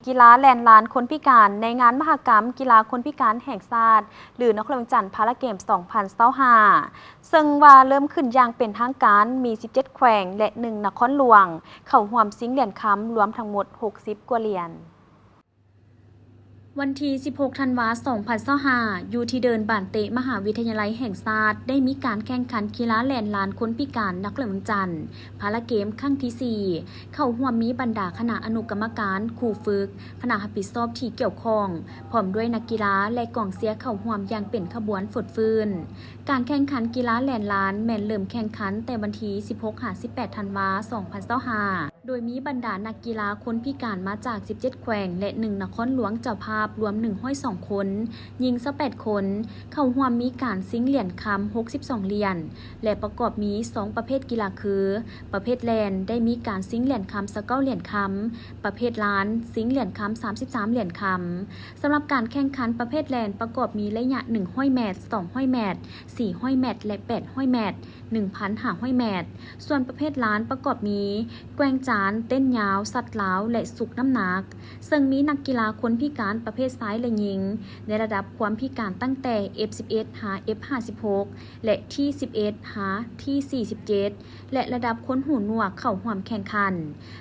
กีฬาแลนลานคนพิการในงานมหกรรมกีฬาคนพิการแห่งชาติหรือนครหลวงจันทร์พาราเกมส์2025ซึ่งว่าเริ่มขึ้นอย่างเป็นทางการมี 17 แขวงและ 1 นครหลวงเข้าร่วมชิงเหรียญคำรวมทั้งหมด 60 กว่าเหรียญวันที่ 16 ธันวาคม 2025อยู่ที่เดินบ้านเตะมหาวิทยาลัยแห่งชาติได้มีการแข่งขันกีฬาแล่นลานคนพิการนครหลวงจันทร์พาราเกมครั้งที่ 4 เข้าร่วมมีบรรดาคณะอนุกรรมการครูฝึกคณะรับผิดชอบที่เกี่ยวข้องพร้อมด้วยนักกีฬาและกองเชียร์เข้าร่วมอย่างเป็นขบวนฝดฟื้นการแข่งขันกีฬาแล่นลานแม่นเริ่มแข่งขันแต่วันที่ 16-18 ธันวาคม 2025โดยมีบรรดานักกีฬาคนพิการมาจาก 17 แขวงและ 1 นครหลวงเจ้าภาพรวม102 คนหญิง18 คนเข้าร่วมมีการชิงเหรียญคำ62 เหรียญและประกอบมี 2 ประเภทกีฬาคือประเภทแลนได้มีการชิงเหรียญคำ29 เหรียญคำประเภทลานชิงเหรียญคำ33 เหรียญคำสำหรับการแข่งขันประเภทแลนประกอบมีระยะ100 เมตร200 เมตร400 เมตรและ800 เมตร 1,500 เมตรส่วนประเภทลานประกอบมีแกว่งจานเต้นยาวสัตว์ล้าวและสุกน้ำหนักซึ่งมีนักกีฬาคนพิการประเภทซ้ายและหญิงในระดับความพิการตั้งแต่ F11 หา F56 และที่ 11 หาที่ 47 และระดับคนหูหนวกเข้าร่วมแข่งขัน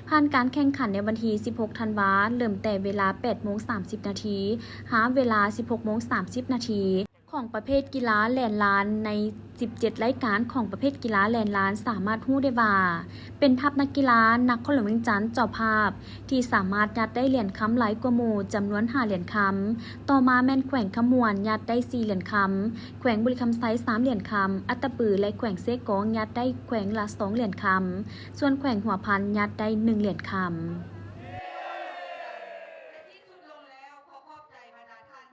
ผ่านการแข่งขันในวันที่ 16 ธันวาคมเริ่มแต่เวลา 8:30 นาทีหาเวลา 16:30 นาทีของประเภทกีฬาแล่นลานใน 17 รายการของประเภทกีฬาแล่นลานสามารถฮู้ได้ว่าเป็นทัพนักกีฬานักขลุ่มจันทร์เจ้าภาพที่สามารถยัดได้เหรียญคำหลายกว่าหมู่จำนวน5 เหรียญคำต่อมาแม่นแขวงขมวนยัดได้ 4 เหรียญคำแขวงบุรีคำไซ3 เหรียญคำอัตตปือและแขวงเซกองยัดได้แขวงละ2 เหรียญคำส่วนแขวงหัวพันยัดได้1 เหรียญคำ